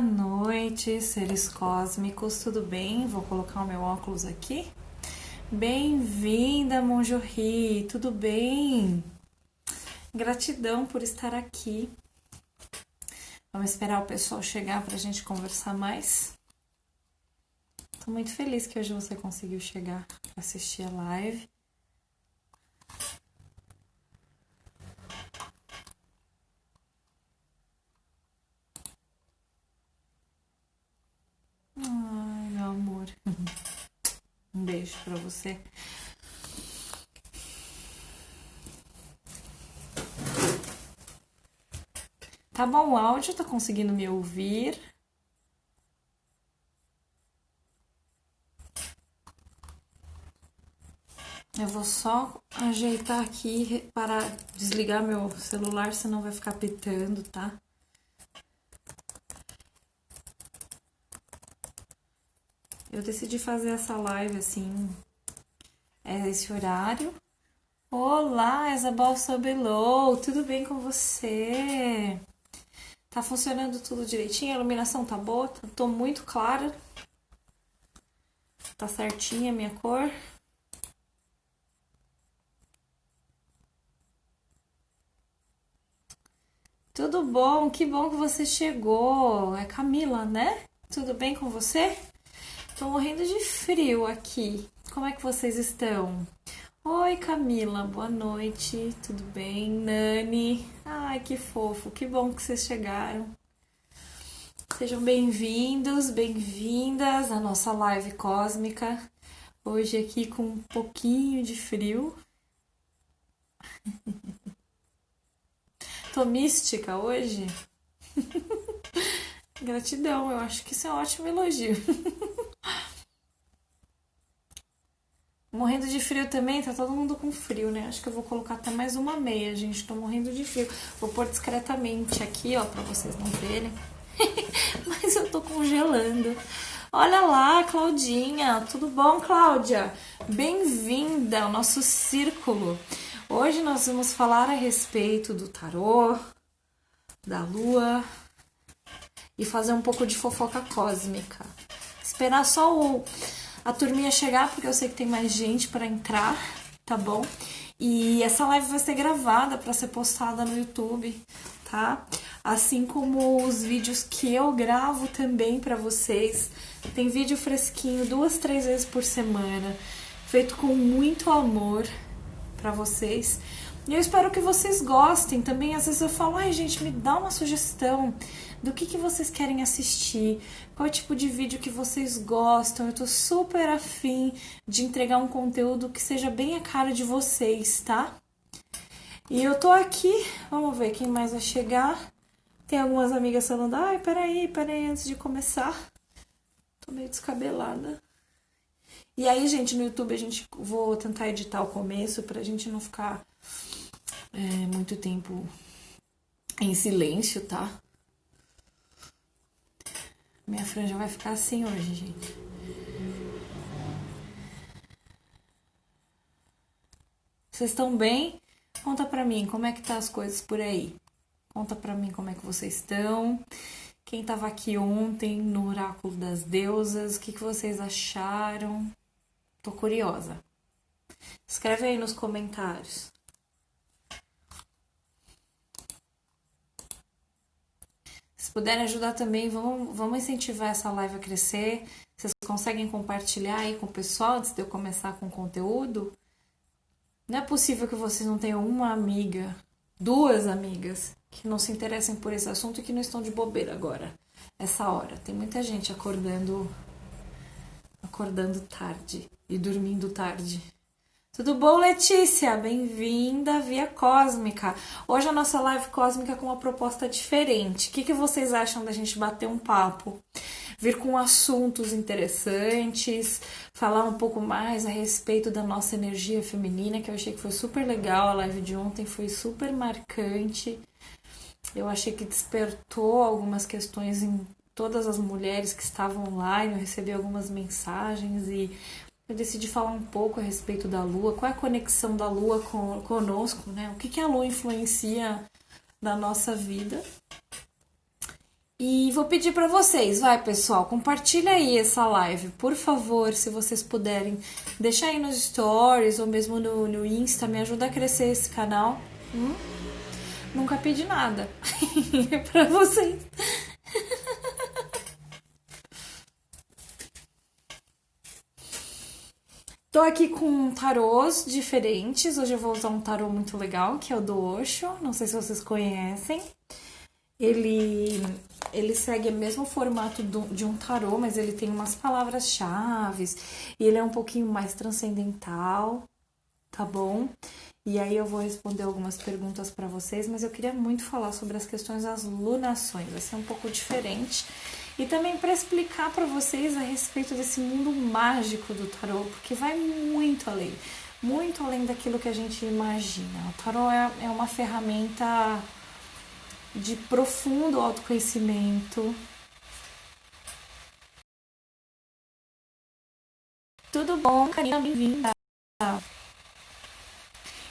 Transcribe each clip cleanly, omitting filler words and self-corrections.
Boa noite, seres cósmicos, tudo bem? Vou colocar o meu óculos aqui. Bem-vinda, Monjorri, tudo bem? Gratidão por estar aqui. Vamos esperar o pessoal chegar para a gente conversar mais. Estou muito feliz que hoje você conseguiu chegar para assistir a live. Ai, meu amor. Um beijo para você. Tá bom o áudio? Tá conseguindo me ouvir? Eu vou só ajeitar aqui para desligar meu celular, senão vai ficar pitando, tá? Eu decidi fazer essa live assim, esse horário. Olá, Isabel Sobelou, tudo bem com você? Tá funcionando tudo direitinho? A iluminação tá boa? Tô muito clara? Tá certinha a minha cor? Tudo bom, que bom que você chegou. É Camila, né? Tudo bem com você? Tô morrendo de frio aqui. Como é que vocês estão? Oi, Camila, boa noite. Tudo bem? Nani? Ai, que fofo. Que bom que vocês chegaram. Sejam bem-vindos, bem-vindas à nossa live cósmica. Hoje aqui com um pouquinho de frio. Tô mística hoje? Gratidão, eu acho que isso é um ótimo elogio. Morrendo de frio também, tá todo mundo com frio, né? Acho que eu vou colocar até mais uma meia, gente. Tô morrendo de frio. Vou pôr discretamente aqui, ó, pra vocês não verem. Mas eu tô congelando. Olha lá, Claudinha. Tudo bom, Cláudia? Bem-vinda ao nosso círculo. Hoje nós vamos falar a respeito do tarô, da lua e fazer um pouco de fofoca cósmica. Esperar só a turminha chegar, porque eu sei que tem mais gente para entrar, tá bom? E essa live vai ser gravada para ser postada no YouTube, tá? Assim como os vídeos que eu gravo também para vocês. Tem vídeo fresquinho 2, 3 vezes por semana, feito com muito amor para vocês. E eu espero que vocês gostem também. Às vezes eu falo, ai gente, me dá uma sugestão do que vocês querem assistir, qual é o tipo de vídeo que vocês gostam. Eu tô super afim de entregar um conteúdo que seja bem a cara de vocês, tá? E eu tô aqui, vamos ver quem mais vai chegar. Tem algumas amigas falando, ai, peraí, antes de começar. Tô meio descabelada. E aí, gente, no YouTube vou tentar editar o começo pra gente não ficar muito tempo em silêncio, tá? Minha franja vai ficar assim hoje, gente. Vocês estão bem? Conta pra mim como é que tá as coisas por aí. Conta pra mim como é que vocês estão. Quem tava aqui ontem no Oráculo das Deusas, o que vocês acharam? Tô curiosa. Escreve aí nos comentários. Se puderem ajudar também, vamos incentivar essa live a crescer. Vocês conseguem compartilhar aí com o pessoal antes de eu começar com o conteúdo? Não é possível que vocês não tenham uma amiga, 2 amigas, que não se interessem por esse assunto e que não estão de bobeira agora, essa hora. Tem muita gente acordando tarde e dormindo tarde. Tudo bom, Letícia? Bem-vinda Via Cósmica. Hoje a nossa live cósmica com uma proposta diferente. O que vocês acham da gente bater um papo? Vir com assuntos interessantes, falar um pouco mais a respeito da nossa energia feminina, que eu achei que foi super legal. A live de ontem foi super marcante. Eu achei que despertou algumas questões em todas as mulheres que estavam online. Eu recebi algumas mensagens e eu decidi falar um pouco a respeito da Lua, qual é a conexão da Lua conosco, né? O que a Lua influencia na nossa vida. E vou pedir para vocês, vai pessoal, compartilha aí essa live, por favor, se vocês puderem. Deixa aí nos stories ou mesmo no Insta, me ajuda a crescer esse canal. Nunca pedi nada para vocês. Tô aqui com tarôs diferentes. Hoje eu vou usar um tarô muito legal, que é o do Osho. Não sei se vocês conhecem. Ele segue o mesmo formato de um tarô, mas ele tem umas palavras-chave. E ele é um pouquinho mais transcendental, tá bom? E aí eu vou responder algumas perguntas para vocês, mas eu queria muito falar sobre as questões das lunações. Vai ser um pouco diferente. E também para explicar para vocês a respeito desse mundo mágico do tarô, porque vai muito além daquilo que a gente imagina. O tarô é uma ferramenta de profundo autoconhecimento. Tudo bom, Karina? Bem-vinda! A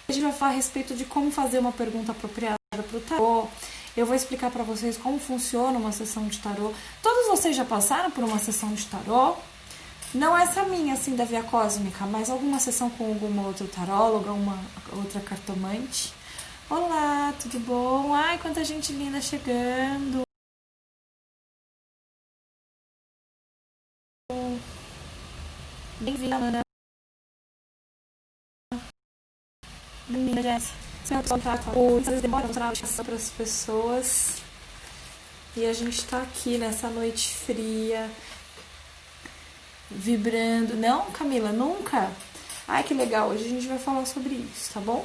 gente vai falar a respeito de como fazer uma pergunta apropriada para o tarô. Eu vou explicar para vocês como funciona uma sessão de tarô. Todos vocês já passaram por uma sessão de tarô? Não essa minha, assim, da Via Cósmica, mas alguma sessão com alguma outra taróloga, uma outra cartomante. Olá, tudo bom? Ai, quanta gente linda chegando. Bem-vinda, Ana. Bem-vinda, Jéssica. Às vezes demora para as pessoas. E a gente tá aqui nessa noite fria, vibrando. Não, Camila, nunca? Ai, que legal. Hoje a gente vai falar sobre isso, tá bom?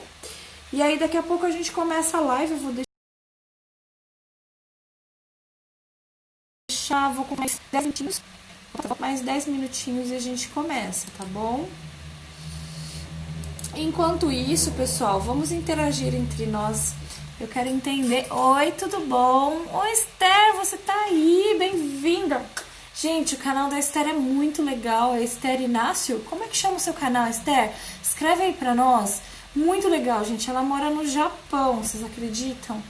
E aí, daqui a pouco a gente começa a live. Eu vou vou com mais 10 minutinhos. Mais 10 minutinhos e a gente começa, tá bom? Enquanto isso, pessoal, vamos interagir entre nós. Eu quero entender. Oi, tudo bom? Oi, Esther, você tá aí? Bem-vinda! Gente, o canal da Esther é muito legal. É Esther Inácio? Como é que chama o seu canal, Esther? Escreve aí pra nós. Muito legal, gente. Ela mora no Japão, vocês acreditam?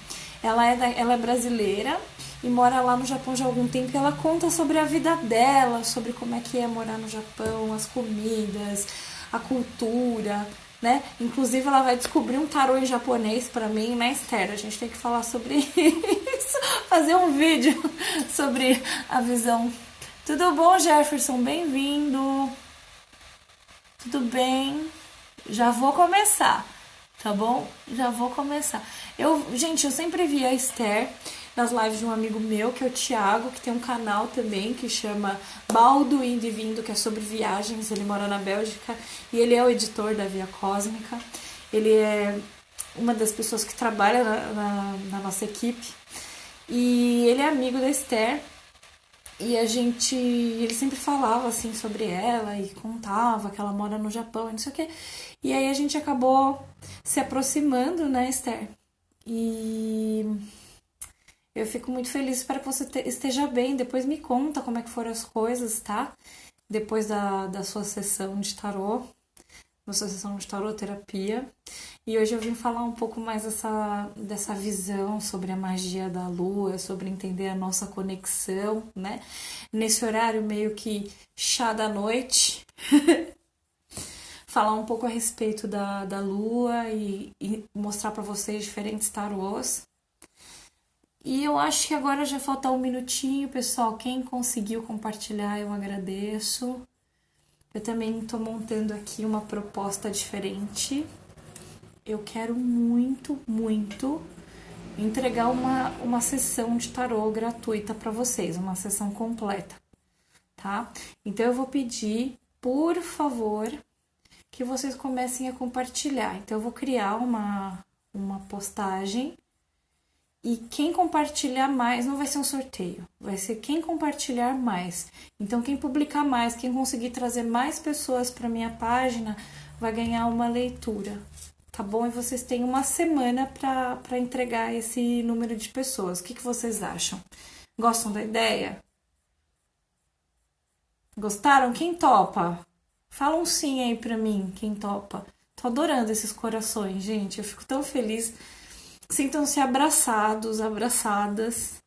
Ela é brasileira e mora lá no Japão já há algum tempo. E ela conta sobre a vida dela, sobre como é que é morar no Japão, as comidas, a cultura, né? Inclusive ela vai descobrir um tarô em japonês pra mim, né, Esther? A gente tem que falar sobre isso, fazer um vídeo sobre a visão. Tudo bom, Jefferson? Bem-vindo. Tudo bem? Já vou começar, tá bom? Já vou começar. Gente, eu sempre vi a Esther nas lives de um amigo meu, que é o Thiago, que tem um canal também que chama Baldo Indo e Vindo, que é sobre viagens. Ele mora na Bélgica e ele é o editor da Via Cósmica. Ele é uma das pessoas que trabalha na nossa equipe e ele é amigo da Esther. E ele sempre falava assim sobre ela e contava que ela mora no Japão e não sei o quê. E aí a gente acabou se aproximando, né, Esther? E eu fico muito feliz, espero que você esteja bem. Depois me conta como é que foram as coisas, tá? Depois da sua sessão de tarô, da sua sessão de taroterapia. E hoje eu vim falar um pouco mais dessa visão sobre a magia da lua, sobre entender a nossa conexão, né? Nesse horário meio que chá da noite. Falar um pouco a respeito da lua e mostrar para vocês diferentes tarôs. E eu acho que agora já falta um minutinho, pessoal. Quem conseguiu compartilhar, eu agradeço. Eu também estou montando aqui uma proposta diferente. Eu quero muito, muito entregar uma sessão de tarô gratuita para vocês, uma sessão completa, tá? Então eu vou pedir, por favor, que vocês comecem a compartilhar. Então eu vou criar uma postagem e quem compartilhar mais não vai ser um sorteio, vai ser quem compartilhar mais. Então quem publicar mais, quem conseguir trazer mais pessoas para minha página vai ganhar uma leitura. Tá bom? E vocês têm uma semana para entregar esse número de pessoas. O que vocês acham? Gostam da ideia? Gostaram? Quem topa? Fala um sim aí pra mim, quem topa. Tô adorando esses corações, gente. Eu fico tão feliz. Sintam-se abraçados, abraçadas.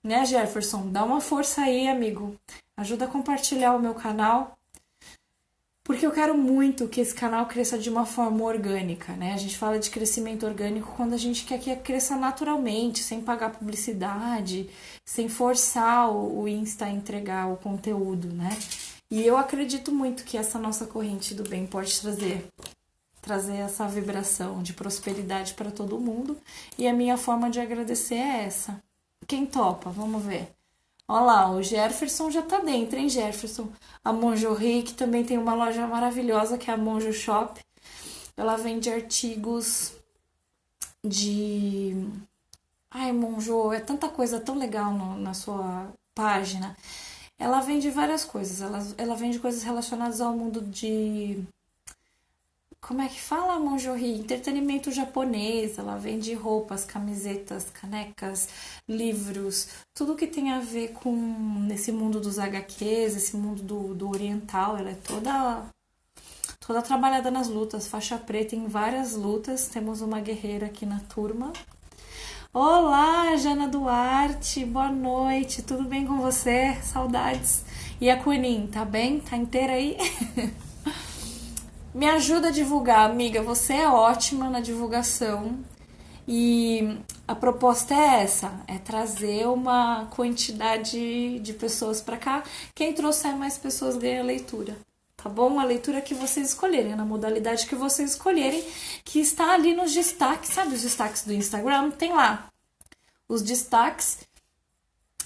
Né, Jefferson? Dá uma força aí, amigo. Ajuda a compartilhar o meu canal, porque eu quero muito que esse canal cresça de uma forma orgânica, né? A gente fala de crescimento orgânico quando a gente quer que cresça naturalmente, sem pagar publicidade, sem forçar o Insta a entregar o conteúdo, né? E eu acredito muito que essa nossa corrente do bem pode trazer essa vibração de prosperidade para todo mundo. E a minha forma de agradecer é essa. Quem topa? Vamos ver. Olha lá, o Jefferson já tá dentro, hein, Jefferson? A Monjorie, que também tem uma loja maravilhosa, que é a Monjo Shop. Ela vende artigos de... Ai, Monjo, é tanta coisa tão legal na sua página. Ela vende várias coisas. Ela vende coisas relacionadas ao mundo de... Como é que fala, Monjorie? Entretenimento japonês. Ela vende roupas, camisetas, canecas, livros, tudo que tem a ver com esse mundo dos HQs, esse mundo do oriental. Ela é toda trabalhada nas lutas, faixa preta em várias lutas. Temos uma guerreira aqui na turma. Olá, Jana Duarte, boa noite, tudo bem com você? Saudades. E a Kunin, tá bem? Tá inteira aí? Me ajuda a divulgar, amiga. Você é ótima na divulgação. E a proposta é essa, é trazer uma quantidade de pessoas para cá. Quem trouxer mais pessoas ganha a leitura, tá bom? A leitura que vocês escolherem, na modalidade que vocês escolherem, que está ali nos destaques, sabe os destaques do Instagram? Tem lá os destaques,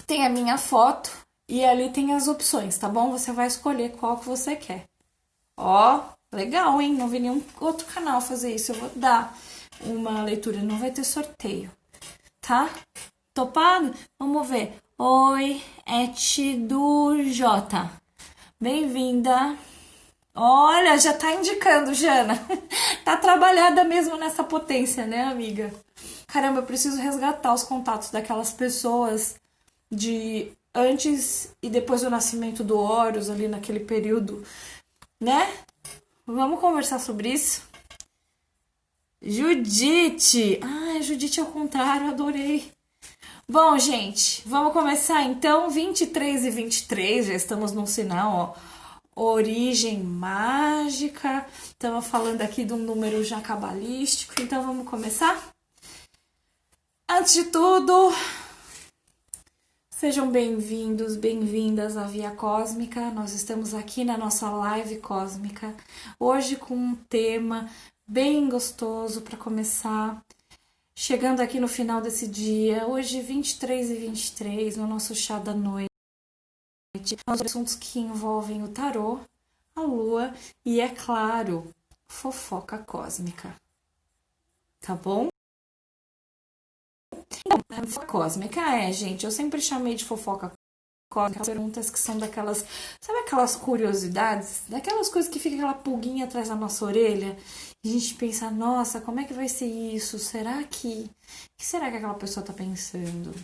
tem a minha foto e ali tem as opções, tá bom? Você vai escolher qual que você quer. Ó, legal, hein? Não vi nenhum outro canal fazer isso. Eu vou dar uma leitura, não vai ter sorteio, tá? Topado? Vamos ver. Oi, Et do J. Bem-vinda. Olha, já tá indicando, Jana. Tá trabalhada mesmo nessa potência, né, amiga? Caramba, eu preciso resgatar os contatos daquelas pessoas de antes e depois do nascimento do Horus, ali naquele período, né? Vamos conversar sobre isso? Judite! Ah, Judite ao contrário, adorei. Bom, gente, vamos começar então. 23 e 23, já estamos num sinal, ó. Origem mágica. Estamos falando aqui de um número já cabalístico, então vamos começar? Antes de tudo, sejam bem-vindos, bem-vindas à Via Cósmica. Nós estamos aqui na nossa live cósmica, hoje com um tema bem gostoso para começar. Chegando aqui no final desse dia, hoje 23 e 23, no nosso chá da noite, os assuntos que envolvem o tarô, a lua e, é claro, fofoca cósmica. Tá bom? Então, fofoca cósmica gente, eu sempre chamei de fofoca cósmica, perguntas que são daquelas, sabe aquelas curiosidades, daquelas coisas que fica aquela pulguinha atrás da nossa orelha, e a gente pensa, nossa, como é que vai ser isso? Será que... O que será que aquela pessoa tá pensando?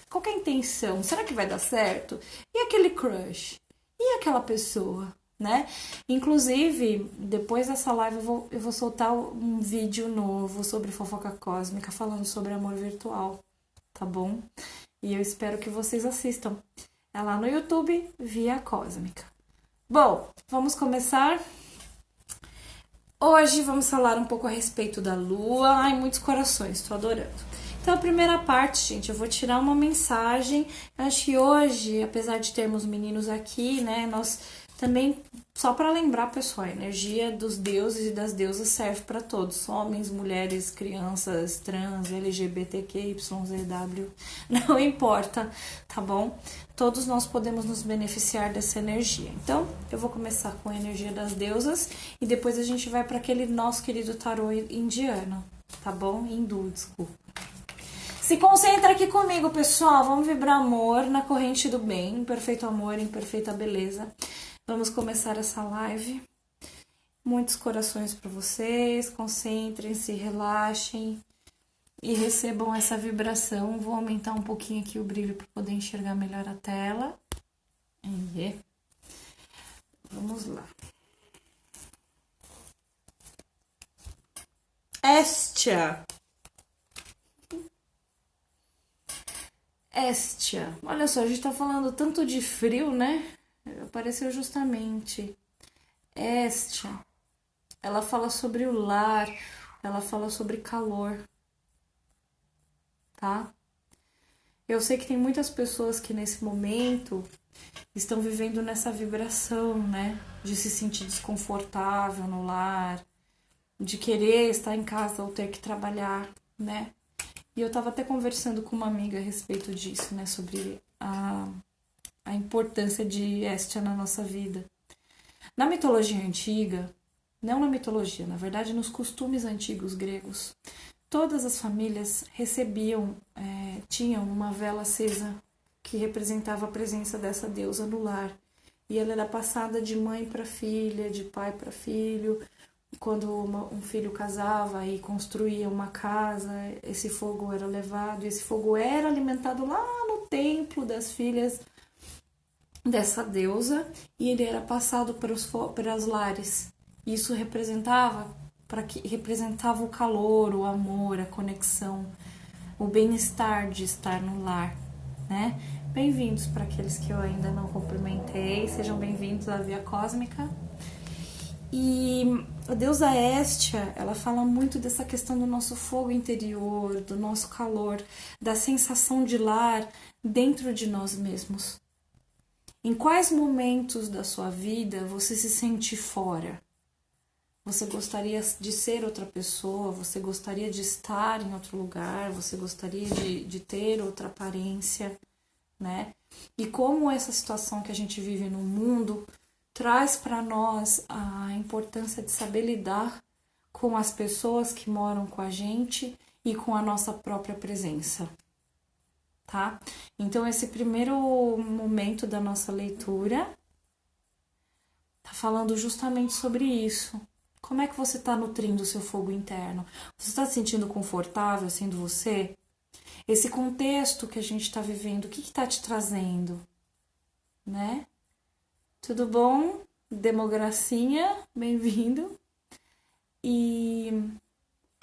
Qual que é a intenção? Será que vai dar certo? E aquele crush? E aquela pessoa? Né? Inclusive, depois dessa live eu vou soltar um vídeo novo sobre fofoca cósmica, falando sobre amor virtual, tá bom? E eu espero que vocês assistam. É lá no YouTube, Via Cósmica. Bom, vamos começar. Hoje vamos falar um pouco a respeito da lua. Ai, muitos corações, tô adorando. Então, a primeira parte, gente, eu vou tirar uma mensagem. Eu acho que hoje, apesar de termos meninos aqui, né, nós também, só para lembrar, pessoal, a energia dos deuses e das deusas serve para todos, homens, mulheres, crianças, trans, LGBTQ, YZW, não importa, tá bom? Todos nós podemos nos beneficiar dessa energia. Então, eu vou começar com a energia das deusas e depois a gente vai para aquele nosso querido tarô indiano, tá bom? Hindu, desculpa. Se concentra aqui comigo, pessoal. Vamos vibrar amor na corrente do bem, em perfeito amor, em perfeita beleza. Vamos começar essa live. Muitos corações para vocês. Concentrem-se, relaxem e recebam essa vibração. Vou aumentar um pouquinho aqui o brilho para poder enxergar melhor a tela. E vamos lá. Estia. Estia. Olha só, a gente tá falando tanto de frio, né? Apareceu justamente. Estia. Ela fala sobre o lar, ela fala sobre calor, tá? Eu sei que tem muitas pessoas que nesse momento estão vivendo nessa vibração, né? De se sentir desconfortável no lar, de querer estar em casa ou ter que trabalhar, né? E eu tava até conversando com uma amiga a respeito disso, né? Sobre a importância de Estia na nossa vida. Na mitologia antiga, não na mitologia, na verdade nos costumes antigos gregos, todas as famílias tinham uma vela acesa que representava a presença dessa deusa no lar. E ela era passada de mãe para filha, de pai para filho. Quando um filho casava e construía uma casa, esse fogo era levado, e esse fogo era alimentado lá no templo das filhas dessa deusa, e ele era passado para os lares. Isso representava o calor, o amor, a conexão, o bem-estar de estar no lar, né? Bem-vindos para aqueles que eu ainda não cumprimentei, sejam bem-vindos à Via Cósmica. E a deusa Estia, ela fala muito dessa questão do nosso fogo interior, do nosso calor, da sensação de lar dentro de nós mesmos. Em quais momentos da sua vida você se sente fora? Você gostaria de ser outra pessoa? Você gostaria de estar em outro lugar? Você gostaria de ter outra aparência, né? E como essa situação que a gente vive no mundo traz para nós a importância de saber lidar com as pessoas que moram com a gente e com a nossa própria presença, tá? Então, esse primeiro momento da nossa leitura tá falando justamente sobre isso. Como é que você está nutrindo o seu fogo interno? Você está se sentindo confortável sendo você? Esse contexto que a gente está vivendo, o que está te trazendo? Né? Tudo bom? Democracinha, bem-vindo. E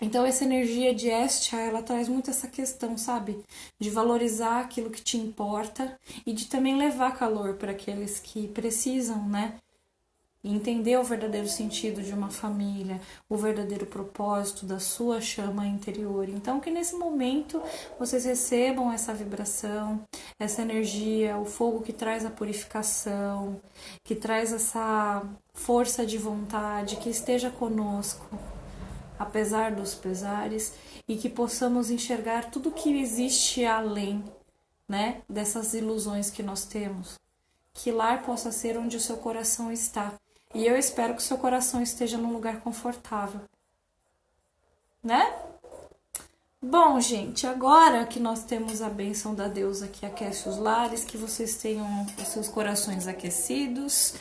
então essa energia de Estia, ela traz muito essa questão, sabe? De valorizar aquilo que te importa e de também levar calor para aqueles que precisam, né? E entender o verdadeiro sentido de uma família, o verdadeiro propósito da sua chama interior. Então, que nesse momento vocês recebam essa vibração, essa energia, o fogo que traz a purificação, que traz essa força de vontade, que esteja conosco, apesar dos pesares, e que possamos enxergar tudo que existe além, né, dessas ilusões que nós temos. Que lar possa ser onde o seu coração está. E eu espero que o seu coração esteja num lugar confortável, né? Bom, gente, agora que nós temos a bênção da deusa que aquece os lares, que vocês tenham os seus corações aquecidos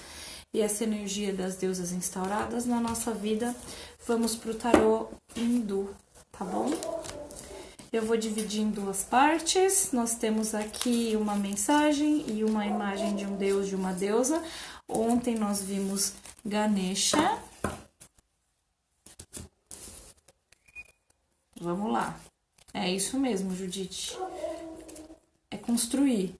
e essa energia das deusas instauradas na nossa vida, vamos pro tarô hindu, tá bom? Eu vou dividir em duas partes. Nós temos aqui uma mensagem e uma imagem de um deus, de uma deusa. Ontem nós vimos Ganesha. Vamos lá. É isso mesmo, Judite. É construir.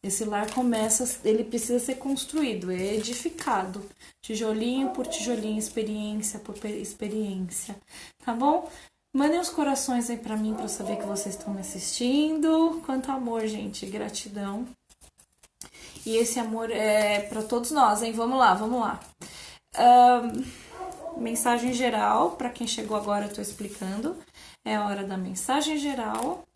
Esse lar começa, ele precisa ser construído, é edificado. Tijolinho por tijolinho, experiência por experiência. Tá bom? Mandem os corações aí pra mim, pra eu saber que vocês estão me assistindo. Quanto amor, gente. Gratidão. E esse amor é pra todos nós, hein? Vamos lá, vamos lá. Mensagem geral. Pra quem chegou agora, eu tô explicando. É a hora da mensagem geral.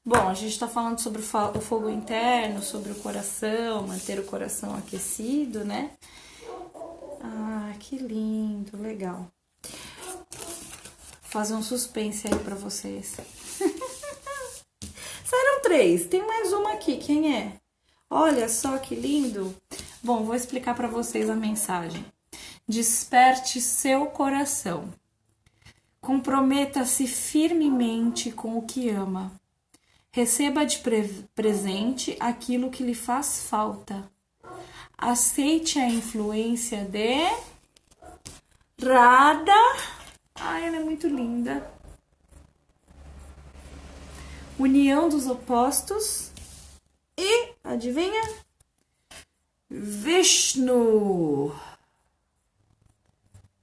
Bom, a gente está falando sobre o fogo interno, sobre o coração, manter o coração aquecido, né? Ah, que lindo, legal. Vou fazer um suspense aí para vocês. Saíram 3, tem mais uma aqui, quem é? Olha só que lindo. Bom, vou explicar para vocês a mensagem. Desperte seu coração. Comprometa-se firmemente com o que ama. Receba de presente aquilo que lhe faz falta. Aceite a influência de Rada. Ai, ela é muito linda. União dos opostos. E, adivinha? Vishnu.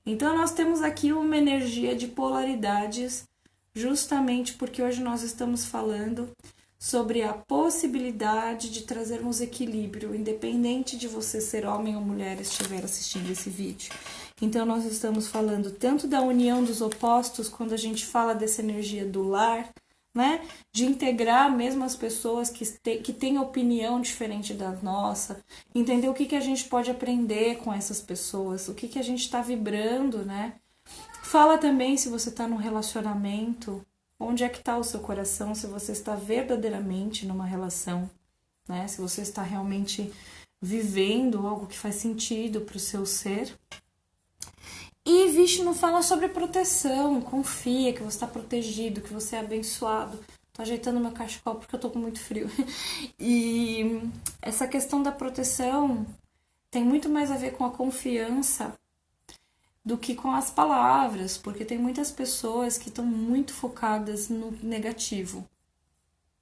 Então, nós temos aqui uma energia de polaridades, justamente porque hoje nós estamos falando sobre a possibilidade de trazermos equilíbrio, independente de você ser homem ou mulher estiver assistindo esse vídeo. Então, nós estamos falando tanto da união dos opostos, quando a gente fala dessa energia do lar, né? De integrar mesmo as pessoas que têm opinião diferente da nossa, entender o que a gente pode aprender com essas pessoas, o que a gente está vibrando, né? Fala também se você está num relacionamento, onde é que está o seu coração, se você está verdadeiramente numa relação, né? Se você está realmente vivendo algo que faz sentido para o seu ser. E Vishnu fala sobre proteção, confia que você está protegido, que você é abençoado. Tô ajeitando meu cachecol porque eu tô com muito frio. E essa questão da proteção tem muito mais a ver com a confiança do que com as palavras, porque tem muitas pessoas que estão muito focadas no negativo,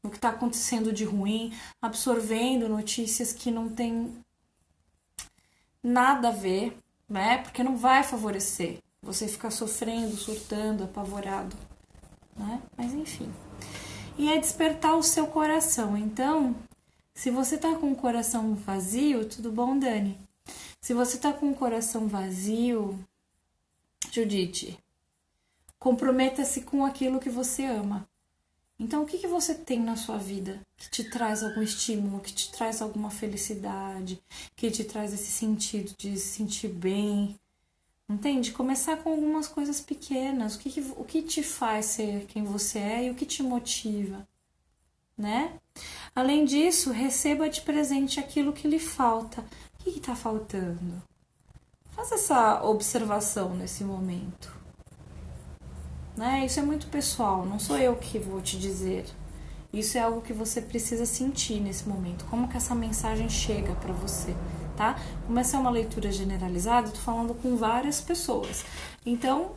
no que está acontecendo de ruim, absorvendo notícias que não tem nada a ver, né? Porque não vai favorecer você ficar sofrendo, surtando, apavorado, né? Mas enfim. E é despertar o seu coração. Então, se você tá com o coração vazio, tudo bom, Dani? Se você tá com o coração vazio, Judite, comprometa-se com aquilo que você ama. Então, o que você tem na sua vida que te traz algum estímulo, que te traz alguma felicidade, que te traz esse sentido de se sentir bem? Entende? Começar com algumas coisas pequenas. O que te faz ser quem você é e o que te motiva, né? Além disso, receba de presente aquilo que lhe falta. O que está faltando? Faça essa observação nesse momento. Né? Isso é muito pessoal, não sou eu que vou te dizer. Isso é algo que você precisa sentir nesse momento. Como que essa mensagem chega para você, tá? Como essa é uma leitura generalizada, eu tô falando com várias pessoas. Então,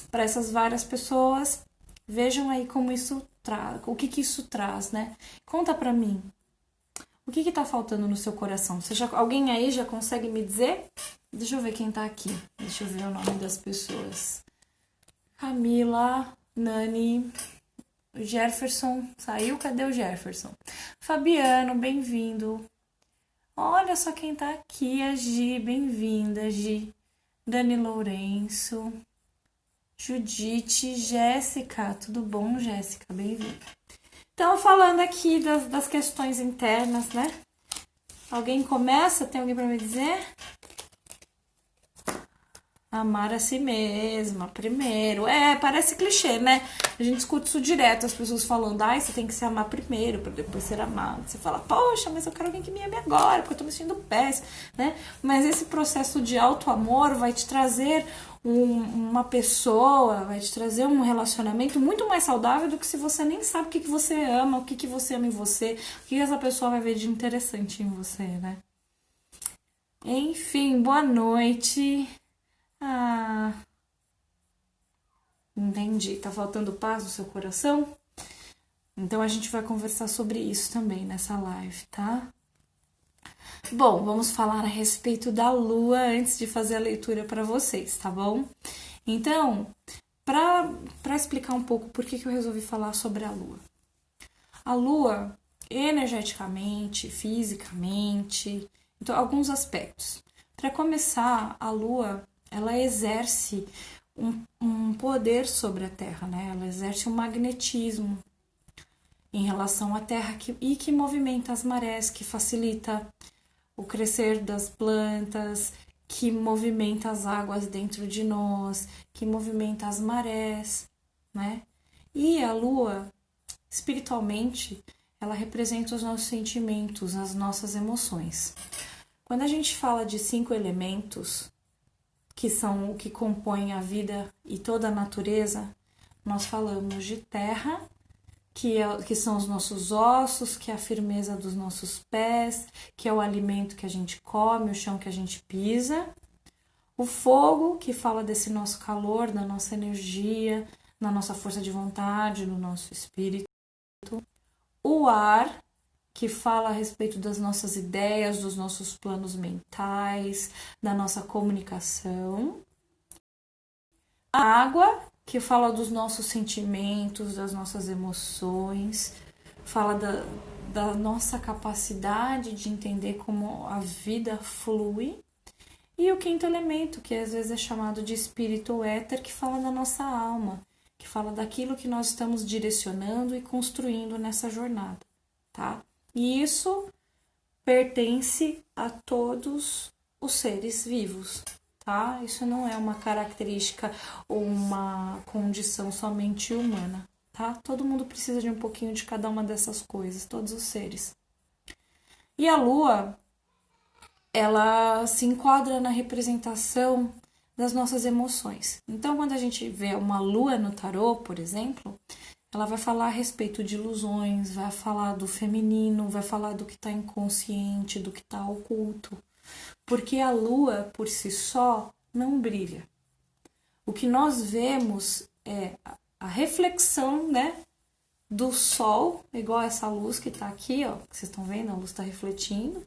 para essas várias pessoas, vejam aí como isso traz, o que isso traz, né? Conta pra mim. O que tá faltando no seu coração? Alguém aí já consegue me dizer? Deixa eu ver quem tá aqui. Deixa eu ver o nome das pessoas. Camila, Nani, Jefferson, saiu? Cadê o Jefferson? Fabiano, bem-vindo. Olha só quem tá aqui, a Gi, bem-vinda, Gi. Dani Lourenço, Judite, Jéssica, tudo bom, Jéssica? Bem-vinda. Então, falando aqui das questões internas, né? Alguém começa? Tem alguém pra me dizer? Amar a si mesma, primeiro. Parece clichê, né? A gente escuta isso direto, as pessoas falando, você tem que se amar primeiro, pra depois ser amado. Você fala, poxa, mas eu quero alguém que me ame agora, porque eu tô me sentindo péssimo, né? Mas esse processo de auto-amor vai te trazer uma pessoa, vai te trazer um relacionamento muito mais saudável do que se você nem sabe o que você ama, o que você ama em você, o que essa pessoa vai ver de interessante em você, né? Enfim, boa noite. Entendi. Tá faltando paz no seu coração? Então a gente vai conversar sobre isso também nessa live, tá? Bom, vamos falar a respeito da Lua antes de fazer a leitura para vocês, tá bom? Então, para explicar um pouco por que eu resolvi falar sobre a Lua. A Lua, energeticamente, fisicamente, então alguns aspectos. Para começar, a Lua, ela exerce um poder sobre a Terra, né? Ela exerce um magnetismo em relação à Terra que movimenta as marés, que facilita o crescer das plantas, que movimenta as águas dentro de nós, que movimenta as marés, né? E a Lua, espiritualmente, ela representa os nossos sentimentos, as nossas emoções. Quando a gente fala de 5 elementos, que são o que compõem a vida e toda a natureza, nós falamos de terra, que são os nossos ossos, que é a firmeza dos nossos pés, que é o alimento que a gente come, o chão que a gente pisa. O fogo, que fala desse nosso calor, da nossa energia, da nossa força de vontade, do nosso espírito. O ar, que fala a respeito das nossas ideias, dos nossos planos mentais, da nossa comunicação. A água, que fala dos nossos sentimentos, das nossas emoções, fala da nossa capacidade de entender como a vida flui. E o quinto elemento, que às vezes é chamado de espírito ou éter, que fala da nossa alma, que fala daquilo que nós estamos direcionando e construindo nessa jornada, tá? E isso pertence a todos os seres vivos, tá? Isso não é uma característica ou uma condição somente humana, tá? Todo mundo precisa de um pouquinho de cada uma dessas coisas, todos os seres. E a Lua, ela se enquadra na representação das nossas emoções. Então, quando a gente vê uma lua no tarô, por exemplo, ela vai falar a respeito de ilusões, vai falar do feminino, vai falar do que está inconsciente, do que está oculto. Porque a lua, por si só, não brilha. O que nós vemos é a reflexão, né, do sol, igual essa luz que está aqui, ó, que vocês estão vendo, a luz está refletindo,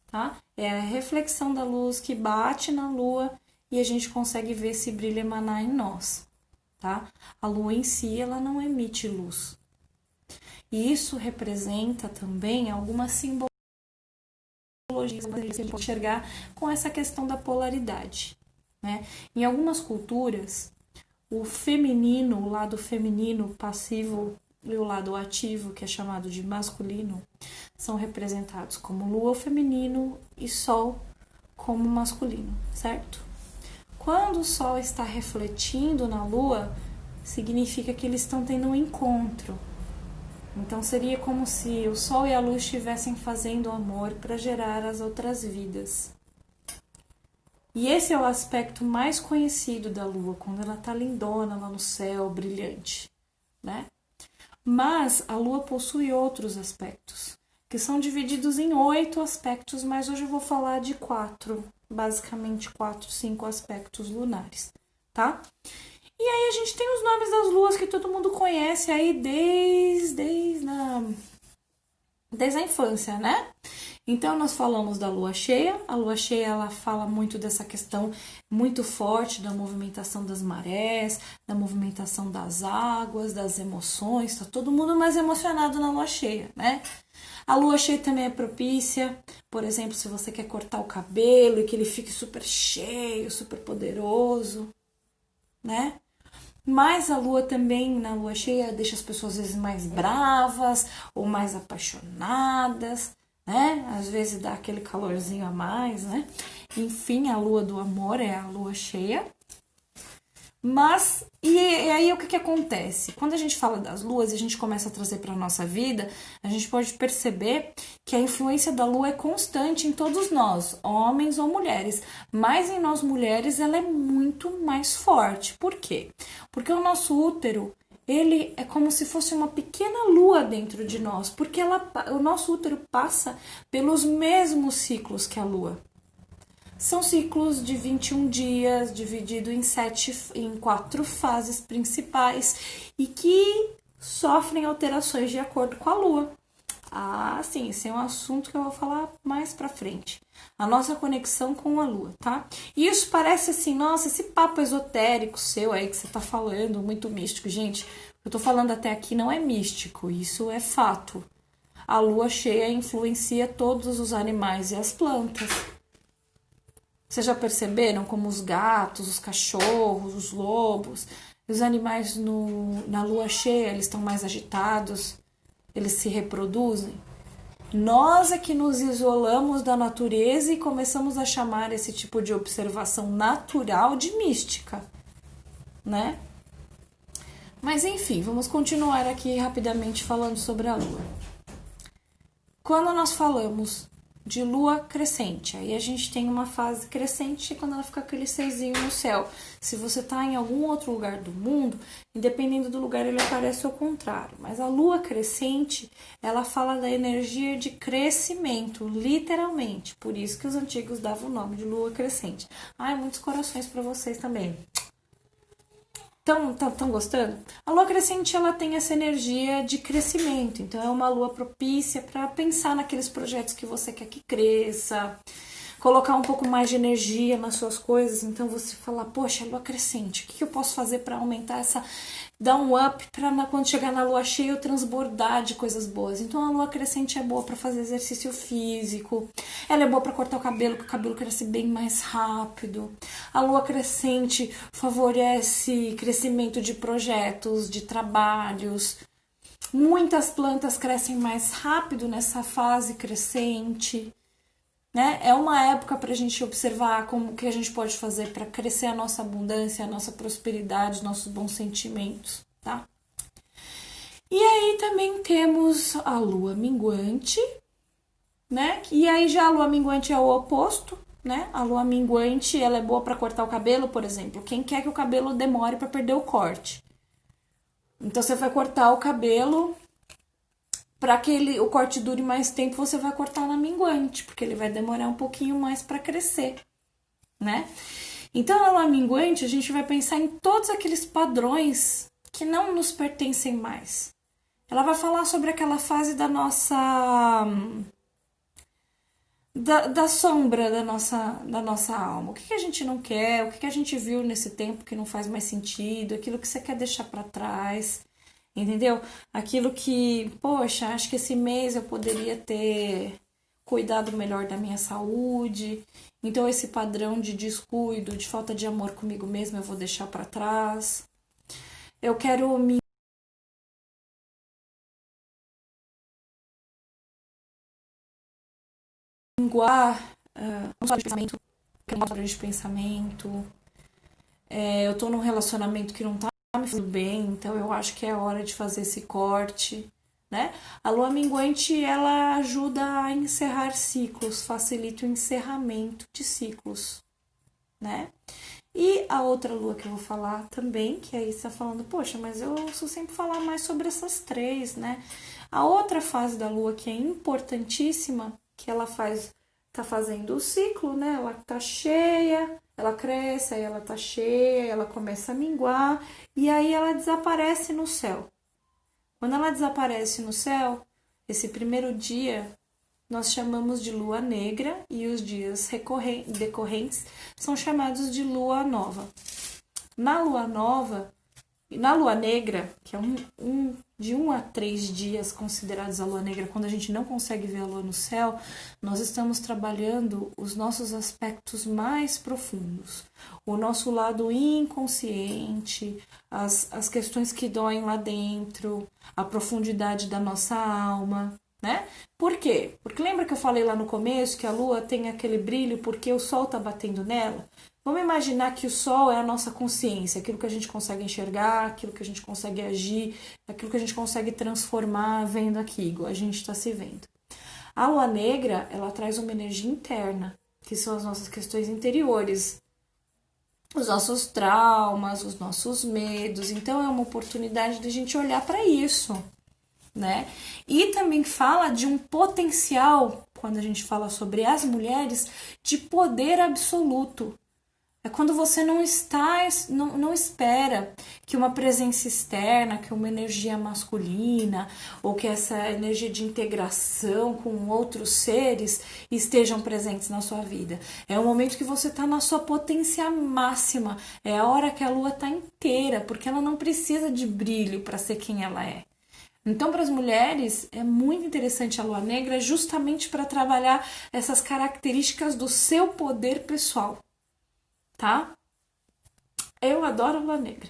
tá? É a reflexão da luz que bate na lua e a gente consegue ver esse brilho emanar em nós, tá? A lua em si, ela não emite luz. E isso representa também algumas simbologias que a gente pode enxergar com essa questão da polaridade, né? Em algumas culturas, o feminino, o lado feminino passivo e o lado ativo, que é chamado de masculino, são representados como lua feminino e sol como masculino, certo? Quando o sol está refletindo na lua, significa que eles estão tendo um encontro. Então seria como se o sol e a lua estivessem fazendo amor para gerar as outras vidas. E esse é o aspecto mais conhecido da lua, quando ela está lindona lá no céu, brilhante, né? Mas a lua possui outros aspectos, que são divididos em 8 aspectos, mas hoje eu vou falar de 4, basicamente 4, 5 aspectos lunares, tá? E aí a gente tem os nomes das luas que todo mundo conhece aí desde a infância, né? Então nós falamos da lua cheia. A lua cheia, ela fala muito dessa questão muito forte da movimentação das marés, da movimentação das águas, das emoções. Tá todo mundo mais emocionado na lua cheia, né? A lua cheia também é propícia, por exemplo, se você quer cortar o cabelo e que ele fique super cheio, super poderoso, né? Mas a lua também, na lua cheia, deixa as pessoas às vezes mais bravas ou mais apaixonadas, né? Às vezes dá aquele calorzinho a mais, né? Enfim, a lua do amor é a lua cheia. Mas, e aí o que acontece? Quando a gente fala das luas e a gente começa a trazer para a nossa vida, a gente pode perceber que a influência da lua é constante em todos nós, homens ou mulheres. Mas em nós mulheres ela é muito mais forte. Por quê? Porque o nosso útero, ele é como se fosse uma pequena lua dentro de nós, porque o nosso útero passa pelos mesmos ciclos que a lua. São ciclos de 21 dias, dividido em 4 fases principais e que sofrem alterações de acordo com a lua. Ah, sim, esse é um assunto que eu vou falar mais pra frente. A nossa conexão com a lua, tá? E isso parece assim, nossa, esse papo esotérico seu aí que você tá falando, muito místico. Gente, eu tô falando até aqui não é místico, isso é fato. A lua cheia influencia todos os animais e as plantas. Vocês já perceberam como os gatos, os cachorros, os lobos, os animais na lua cheia, eles estão mais agitados, eles se reproduzem? Nós é que nos isolamos da natureza e começamos a chamar esse tipo de observação natural de mística, né? Mas enfim, vamos continuar aqui rapidamente falando sobre a lua. Quando nós falamos de lua crescente. Aí a gente tem uma fase crescente quando ela fica aquele serzinho no céu. Se você tá em algum outro lugar do mundo, independendo do lugar, ele aparece ao contrário. Mas a lua crescente, ela fala da energia de crescimento, literalmente. Por isso que os antigos davam o nome de lua crescente. Ai, muitos corações para vocês também. Tão gostando? A lua crescente, ela tem essa energia de crescimento, então é uma lua propícia para pensar naqueles projetos que você quer que cresça, colocar um pouco mais de energia nas suas coisas. Então você fala, poxa, lua crescente, o que eu posso fazer para aumentar dar um up para quando chegar na lua cheia eu transbordar de coisas boas. Então a lua crescente é boa para fazer exercício físico, ela é boa para cortar o cabelo, que o cabelo cresce bem mais rápido. A lua crescente favorece crescimento de projetos, de trabalhos. Muitas plantas crescem mais rápido nessa fase crescente. Né? É uma época para a gente observar como que a gente pode fazer para crescer a nossa abundância, a nossa prosperidade, nossos bons sentimentos, tá? E aí também temos a lua minguante, né? E aí já a lua minguante é o oposto, né? A lua minguante, ela é boa para cortar o cabelo, por exemplo. Quem quer que o cabelo demore para perder o corte? Então você vai cortar o cabelo, para que o corte dure mais tempo, você vai cortar na minguante, porque ele vai demorar um pouquinho mais para crescer, né? Então, na lua minguante, a gente vai pensar em todos aqueles padrões que não nos pertencem mais. Ela vai falar sobre aquela fase da nossa... Da sombra da nossa alma. O que a gente não quer, o que a gente viu nesse tempo que não faz mais sentido, aquilo que você quer deixar para trás... Entendeu? Aquilo que, poxa, acho que esse mês eu poderia ter cuidado melhor da minha saúde. Então esse padrão de descuido, de falta de amor comigo mesma, eu vou deixar para trás. Eu quero me minguar um só de pensamento, de pensamento. Eu tô num relacionamento que não tá me fazendo bem, então eu acho que é hora de fazer esse corte, né? A lua minguante, ela ajuda a encerrar ciclos, facilita o encerramento de ciclos, né? E a outra lua que eu vou falar também, que aí você tá falando, poxa, mas eu sou sempre falar mais sobre essas três, né? A outra fase da lua que é importantíssima, que ela tá fazendo o ciclo, né? Ela tá cheia, ela cresce, aí ela tá cheia, ela começa a minguar e aí ela desaparece no céu. Quando ela desaparece no céu, esse primeiro dia nós chamamos de lua negra e os dias decorrentes são chamados de lua nova. Na lua negra, que é de 1 a 3 dias considerados a lua negra, quando a gente não consegue ver a lua no céu, nós estamos trabalhando os nossos aspectos mais profundos, o nosso lado inconsciente, as questões que doem lá dentro, a profundidade da nossa alma, né? Por quê? Porque lembra que eu falei lá no começo que a lua tem aquele brilho porque o sol está batendo nela? Vamos imaginar que o sol é a nossa consciência, aquilo que a gente consegue enxergar, aquilo que a gente consegue agir, aquilo que a gente consegue transformar vendo aqui, igual a gente está se vendo. A lua negra, ela traz uma energia interna, que são as nossas questões interiores, os nossos traumas, os nossos medos. Então é uma oportunidade de a gente olhar para isso, né? E também fala de um potencial, quando a gente fala sobre as mulheres, de poder absoluto. É quando você não espera que uma presença externa, que uma energia masculina, ou que essa energia de integração com outros seres estejam presentes na sua vida. É o momento que você está na sua potência máxima. É a hora que a lua está inteira, porque ela não precisa de brilho para ser quem ela é. Então, para as mulheres, é muito interessante a lua negra justamente para trabalhar essas características do seu poder pessoal. Tá? Eu adoro a lua negra,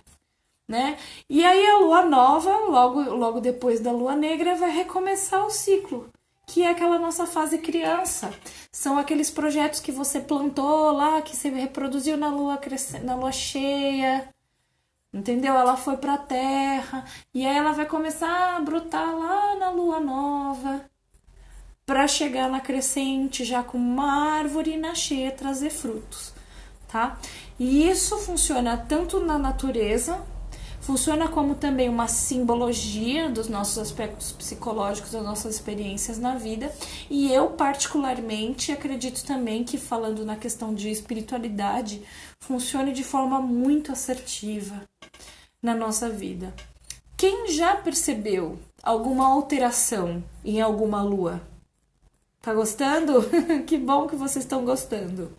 né? E aí a lua nova, logo depois da lua negra, vai recomeçar o ciclo, que é aquela nossa fase criança. São aqueles projetos que você plantou lá, que você reproduziu na lua cheia, entendeu? Ela foi pra terra, e aí ela vai começar a brotar lá na lua nova, para chegar na crescente já com uma árvore na cheia trazer frutos, tá? E isso funciona tanto na natureza, funciona como também uma simbologia dos nossos aspectos psicológicos, das nossas experiências na vida. E eu, particularmente, acredito também que, falando na questão de espiritualidade, funcione de forma muito assertiva na nossa vida. Quem já percebeu alguma alteração em alguma lua? Tá gostando? Que bom que vocês estão gostando.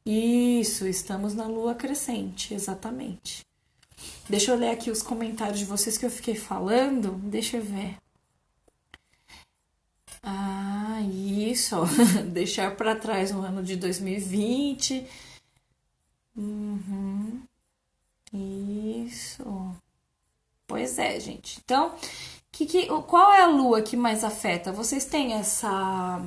Isso, estamos na lua crescente, exatamente. Deixa eu ler aqui os comentários de vocês que eu fiquei falando. Deixa eu ver. Ah, isso. Deixar para trás o ano de 2020. Isso. Pois é, gente. Então, qual é a lua que mais afeta? Vocês têm essa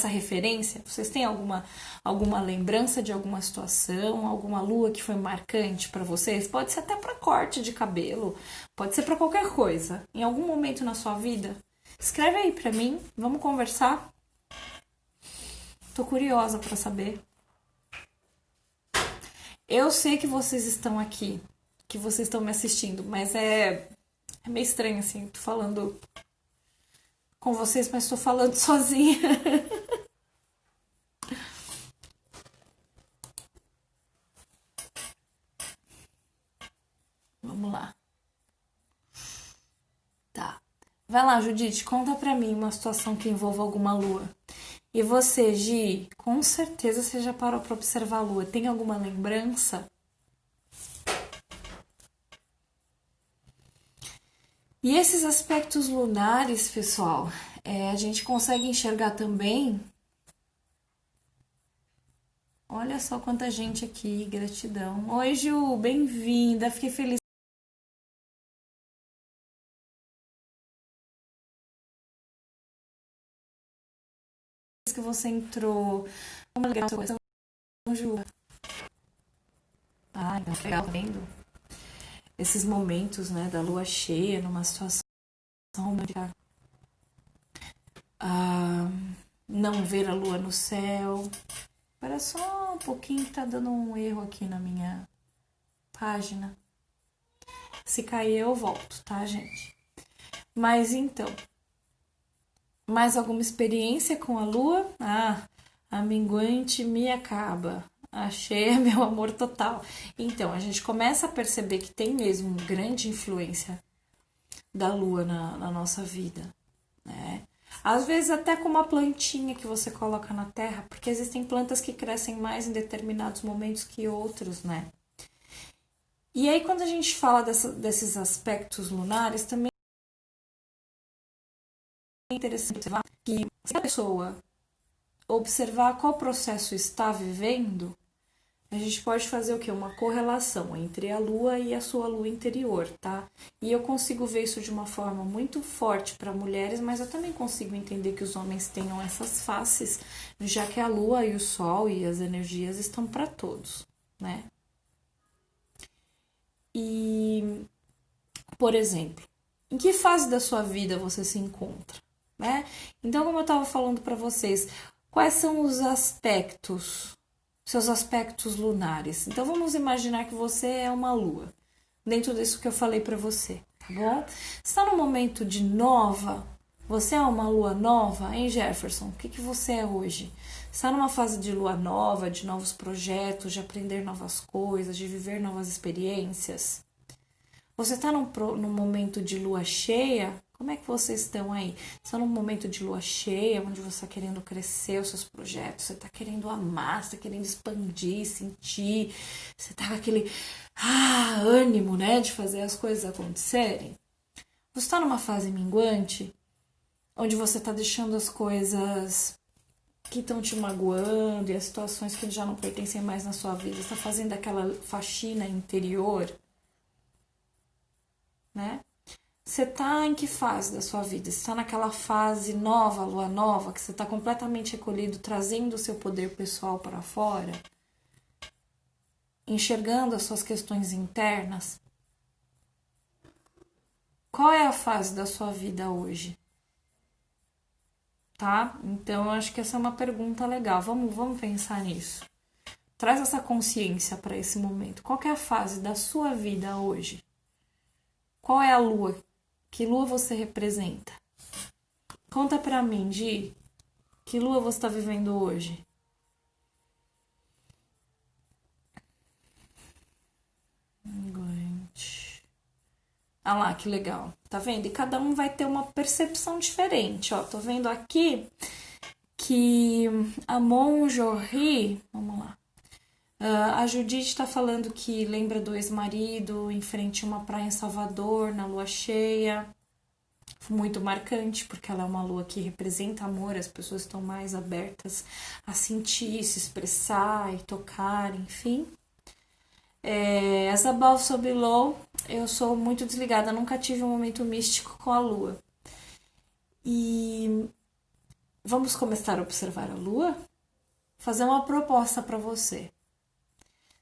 referência? Vocês têm alguma lembrança de alguma situação, alguma lua que foi marcante para vocês? Pode ser até para corte de cabelo, pode ser para qualquer coisa. Em algum momento na sua vida, escreve aí para mim, vamos conversar. Tô curiosa para saber. Eu sei que vocês estão aqui, que vocês estão me assistindo, mas é meio estranho assim, tô falando com vocês, mas tô falando sozinha. Vamos lá. Tá. Vai lá, Judite, conta pra mim uma situação que envolva alguma lua. E você, Gi, com certeza você já parou pra observar a lua. Tem alguma lembrança? E esses aspectos lunares, pessoal, a gente consegue enxergar também. Olha só quanta gente aqui, gratidão. Oi, Ju, bem-vinda. Fiquei feliz que você entrou. Como é legal seu coração, Ju. Ah, então que legal, tá vendo? Esses momentos, né, da lua cheia, numa situação romântica. Ah, não ver a lua no céu. Espera só um pouquinho que tá dando um erro aqui na minha página. Se cair eu volto, tá, gente? Mas então, mais alguma experiência com a lua? Ah, a minguante me acaba. Achei meu amor total. Então, a gente começa a perceber que tem mesmo grande influência da lua na nossa vida, né? Às vezes até com uma plantinha que você coloca na terra, porque existem plantas que crescem mais em determinados momentos que outros, né? E aí quando a gente fala desses aspectos lunares, também é interessante observar que se a pessoa observar qual processo está vivendo, a gente pode fazer o quê? Uma correlação entre a lua e a sua lua interior, tá? E eu consigo ver isso de uma forma muito forte para mulheres, mas eu também consigo entender que os homens tenham essas faces, já que a lua e o sol e as energias estão para todos, né? E, por exemplo, em que fase da sua vida você se encontra, né? Então, como eu estava falando para vocês, quais são os aspectos, seus aspectos lunares? Então, vamos imaginar que você é uma lua, dentro disso que eu falei para você, tá bom? Está no momento de nova, você é uma lua nova, hein, Jefferson? O que você é hoje? Está numa fase de lua nova, de novos projetos, de aprender novas coisas, de viver novas experiências? Você está num momento de lua cheia? Como é que vocês estão aí? Está num momento de lua cheia, onde você está querendo crescer os seus projetos, você está querendo amar, você está querendo expandir, sentir, você está com aquele ânimo, né, de fazer as coisas acontecerem? Você está numa fase minguante, onde você está deixando as coisas que estão te magoando e as situações que já não pertencem mais na sua vida, está fazendo aquela faxina interior, né? Você tá em que fase da sua vida? Você tá naquela fase nova, lua nova, que você tá completamente recolhido, trazendo o seu poder pessoal para fora? Enxergando as suas questões internas? Qual é a fase da sua vida hoje? tá? Então, eu acho que essa é uma pergunta legal. Vamos pensar nisso. Traz essa consciência para esse momento. Qual que é a fase da sua vida hoje? Qual é a lua? Que lua você representa? Conta pra mim, Gi. Que lua você está vivendo hoje? Ah lá, que legal. Tá vendo? E cada um vai ter uma percepção diferente, ó. Tô vendo aqui que a Monjorri, vamos lá. A Judite está falando que lembra do ex-marido em frente a uma praia em Salvador, na lua cheia. Muito marcante, porque ela é uma lua que representa amor, as pessoas estão mais abertas a sentir, se expressar e tocar, enfim. As Above So Below, eu sou muito desligada, nunca tive um momento místico com a lua. E vamos começar a observar a lua? Fazer uma proposta para você.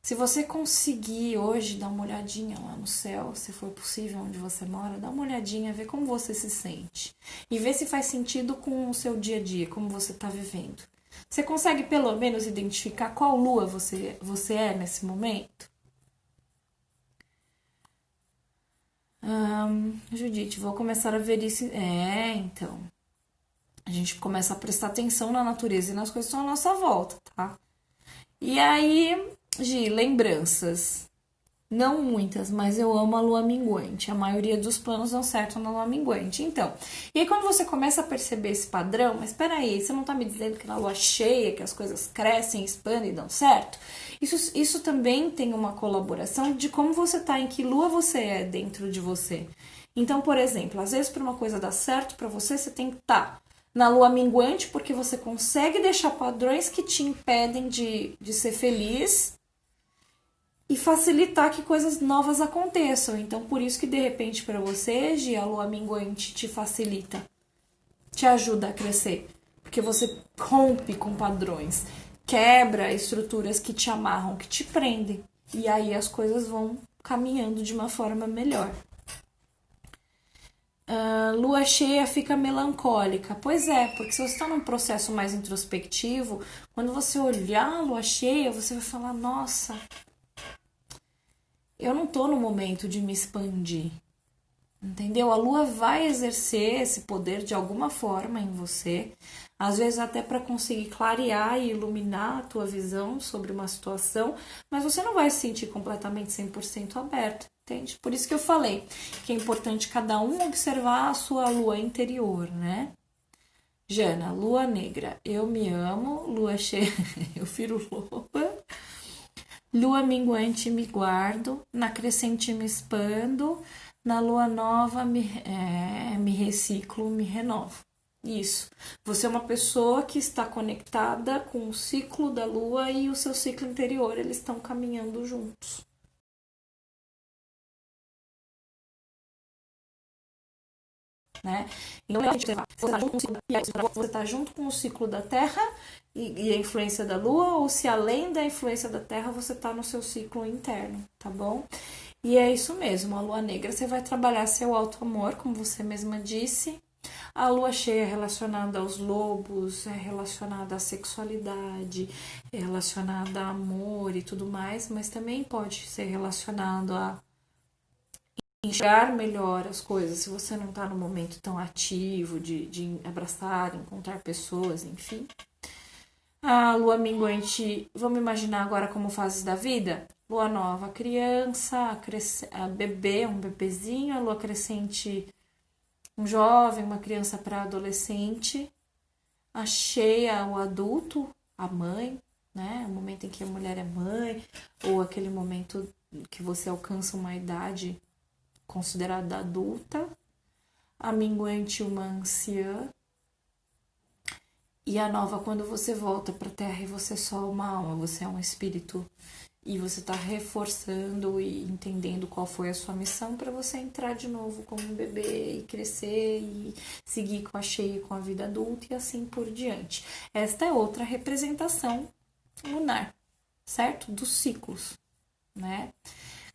Se você conseguir hoje dar uma olhadinha lá no céu, se for possível onde você mora, dá uma olhadinha, vê como você se sente. E vê se faz sentido com o seu dia a dia, como você está vivendo. Você consegue pelo menos identificar qual lua você é nesse momento? Judite, vou começar a ver isso. Então. A gente começa a prestar atenção na natureza e nas coisas que estão à nossa volta, tá? E aí, Gi, lembranças. Não muitas, mas eu amo a lua minguante. A maioria dos planos dão certo na lua minguante. Então, e aí quando você começa a perceber esse padrão, mas peraí, você não tá me dizendo que na lua cheia que as coisas crescem, expandem e dão certo? Isso também tem uma colaboração de como você tá, em que lua você é dentro de você. Então, por exemplo, às vezes para uma coisa dar certo para você, você tem que estar na lua minguante porque você consegue deixar padrões que te impedem de ser feliz e facilitar que coisas novas aconteçam. Então, por isso que de repente para você, Gi, a lua minguante te facilita, te ajuda a crescer, porque você rompe com padrões, quebra estruturas que te amarram, que te prendem, e aí as coisas vão caminhando de uma forma melhor. Lua cheia fica melancólica. Pois é, porque se você está num processo mais introspectivo, quando você olhar a lua cheia, você vai falar, nossa, eu não tô no momento de me expandir. Entendeu? A lua vai exercer esse poder de alguma forma em você, às vezes até para conseguir clarear e iluminar a tua visão sobre uma situação, mas você não vai se sentir completamente 100% aberto, entende? Por isso que eu falei que é importante cada um observar a sua lua interior, né? Jana, lua negra, eu me amo, lua cheia, eu viro loba. Lua minguante me guardo, na crescente me expando, na lua nova me reciclo, me renovo. Isso. Você é uma pessoa que está conectada com o ciclo da lua e o seu ciclo interior, eles estão caminhando juntos. Né? Então, você está junto com o ciclo da Terra e a influência da Lua, ou se além da influência da Terra você está no seu ciclo interno, tá bom? E é isso mesmo, a Lua Negra você vai trabalhar seu auto-amor, como você mesma disse. A lua cheia é relacionada aos lobos, é relacionada à sexualidade, é relacionada a amor e tudo mais, mas também pode ser relacionado a enxergar melhor as coisas, se você não está no momento tão ativo de abraçar, encontrar pessoas, enfim. A lua minguante, vamos imaginar agora como fases da vida? Lua nova, criança, a bebê, um bebezinho, a lua crescente, um jovem, uma criança para adolescente, a cheia, o adulto, a mãe, né? O momento em que a mulher é mãe, ou aquele momento que você alcança uma idade considerada adulta, a minguante, uma anciã, e a nova quando você volta para a Terra e você é só uma alma, você é um espírito e você está reforçando e entendendo qual foi a sua missão para você entrar de novo como um bebê e crescer e seguir com a cheia, com a vida adulta e assim por diante. Esta é outra representação lunar, certo? Dos ciclos, né?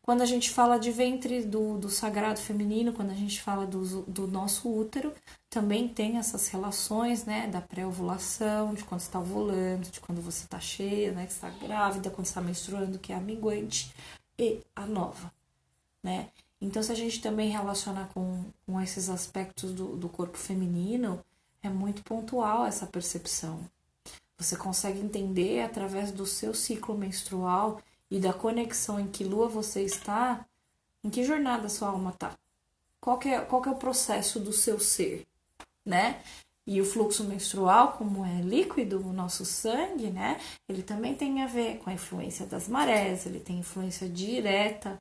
Quando a gente fala de ventre do sagrado feminino, quando a gente fala do nosso útero, também tem essas relações, né, da pré-ovulação, de quando você está ovulando, de quando você está cheia, né, que está grávida, quando está menstruando, que é a minguante, e a nova, né? Então, se a gente também relacionar com esses aspectos do corpo feminino, é muito pontual essa percepção. Você consegue entender através do seu ciclo menstrual e da conexão em que lua você está, em que jornada sua alma está. Qual que é o processo do seu ser, né? E o fluxo menstrual, como é líquido, o nosso sangue, né? Ele também tem a ver com a influência das marés, ele tem influência direta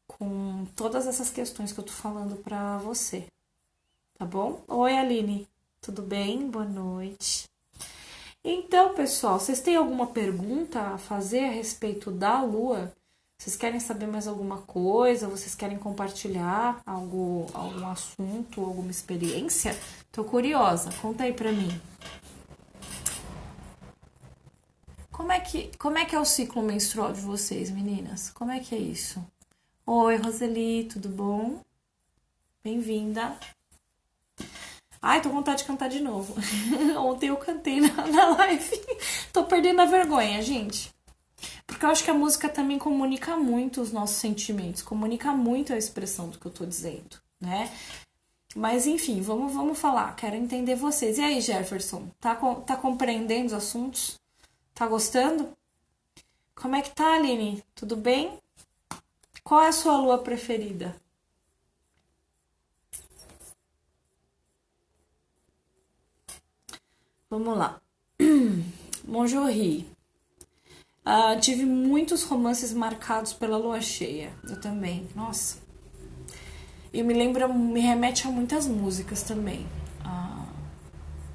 com todas essas questões que eu tô falando pra você, tá bom? Oi, Aline, tudo bem? Boa noite. Então, pessoal, vocês têm alguma pergunta a fazer a respeito da Lua? Vocês querem saber mais alguma coisa? Vocês querem compartilhar algum assunto, alguma experiência? Tô curiosa, conta aí pra mim. Como é que é o ciclo menstrual de vocês, meninas? Como é que é isso? Oi, Roseli, tudo bom? Bem-vinda. Ai, tô com vontade de cantar de novo. Ontem eu cantei na live. Tô perdendo a vergonha, gente. Porque eu acho que a música também comunica muito os nossos sentimentos, comunica muito a expressão do que eu tô dizendo, né? Mas enfim, vamos falar. Quero entender vocês. E aí, Jefferson? Tá compreendendo os assuntos? Tá gostando? Como é que tá, Aline? Tudo bem? Qual é a sua lua preferida? Vamos lá. Monjorie. Tive muitos romances marcados pela lua cheia. Eu também. Nossa. E me remete a muitas músicas também.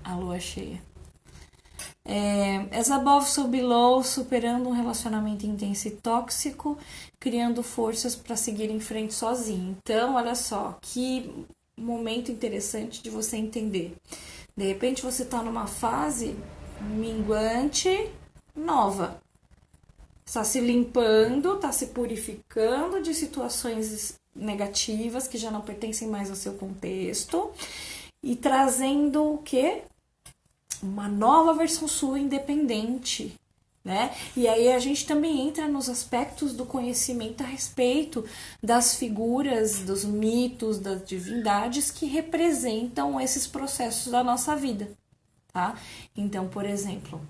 A lua cheia. As above, so below, superando um relacionamento intenso e tóxico, criando forças para seguir em frente sozinho. Então, olha só, que momento interessante de você entender. De repente você está numa fase minguante nova. Está se limpando, está se purificando de situações negativas que já não pertencem mais ao seu contexto e trazendo o quê? Uma nova versão sua independente, né? E aí a gente também entra nos aspectos do conhecimento a respeito das figuras, dos mitos, das divindades que representam esses processos da nossa vida, tá? Então, por exemplo,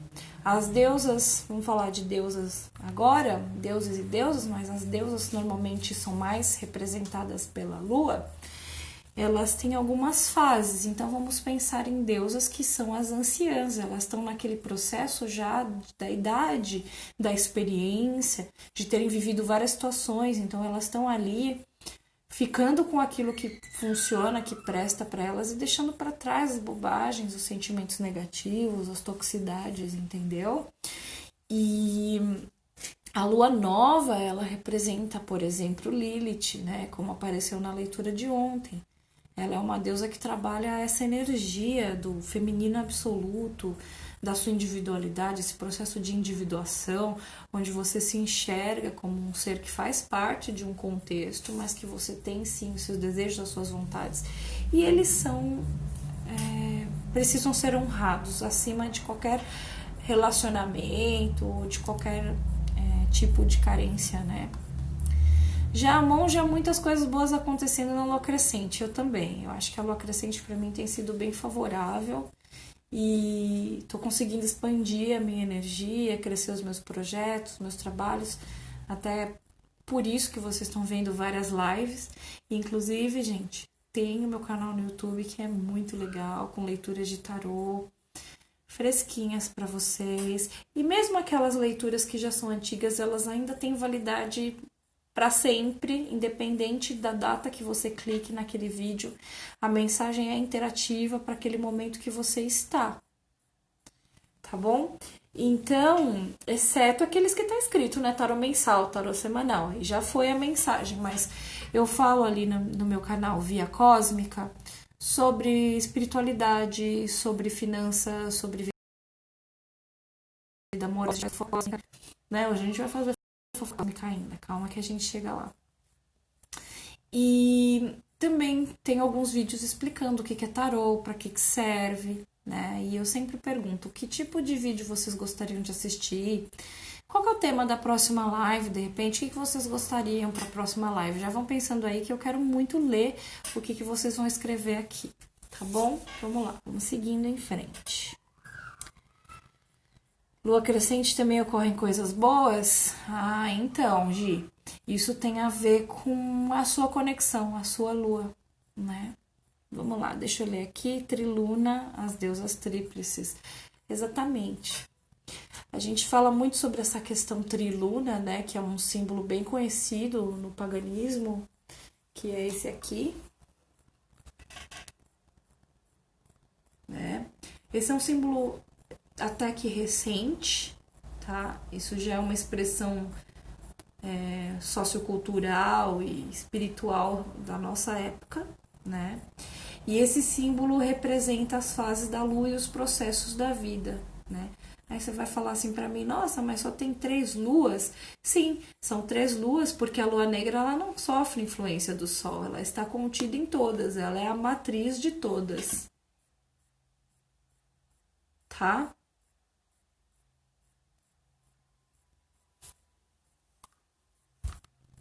as deusas, vamos falar de deusas agora, deuses e deusas, mas as deusas normalmente são mais representadas pela lua. Elas têm algumas fases, então vamos pensar em deusas que são as anciãs, elas estão naquele processo já da idade, da experiência, de terem vivido várias situações, então elas estão ali ficando com aquilo que funciona, que presta para elas e deixando para trás as bobagens, os sentimentos negativos, as toxicidades, entendeu? E a lua nova, ela representa, por exemplo, Lilith, né, como apareceu na leitura de ontem. Ela é uma deusa que trabalha essa energia do feminino absoluto, da sua individualidade, esse processo de individuação, onde você se enxerga como um ser que faz parte de um contexto, mas que você tem sim os seus desejos, as suas vontades. E eles precisam ser honrados acima de qualquer relacionamento, de qualquer tipo de carência, né? Já a monja, muitas coisas boas acontecendo na lua crescente, eu também. Eu acho que a lua crescente para mim tem sido bem favorável e tô conseguindo expandir a minha energia, crescer os meus projetos, meus trabalhos, até por isso que vocês estão vendo várias lives. Inclusive, gente, tem o meu canal no YouTube que é muito legal, com leituras de tarô, fresquinhas para vocês. E mesmo aquelas leituras que já são antigas, elas ainda têm validade para sempre, independente da data que você clique naquele vídeo. A mensagem é interativa para aquele momento que você está. Tá bom? Então, exceto aqueles que tá escrito, né? Tarô mensal, tarô semanal. Aí já foi a mensagem, mas eu falo ali no meu canal Via Cósmica sobre espiritualidade, sobre finanças, sobre vida amorosa, né? Hoje a gente vai fazer fofoca ainda, calma que a gente chega lá. E também tem alguns vídeos explicando o que é tarô, para que serve, né? E eu sempre pergunto, que tipo de vídeo vocês gostariam de assistir? Qual que é o tema da próxima live, de repente? O que vocês gostariam para a próxima live? Já vão pensando aí que eu quero muito ler o que vocês vão escrever aqui, tá bom? Vamos lá, vamos seguindo em frente. Lua crescente também ocorrem coisas boas? Ah, então, Gi, isso tem a ver com a sua conexão, a sua lua, né? Vamos lá, deixa eu ler aqui. Triluna, as deusas tríplices. Exatamente. A gente fala muito sobre essa questão triluna, né? Que é um símbolo bem conhecido no paganismo, que é esse aqui. Né? Esse é um símbolo até que recente, tá? Isso já é uma expressão sociocultural e espiritual da nossa época, né? E esse símbolo representa as fases da lua e os processos da vida, né? Aí você vai falar assim pra mim, nossa, mas só tem 3 luas? Sim, são 3 luas porque a lua negra ela não sofre influência do sol, ela está contida em todas, ela é a matriz de todas, tá?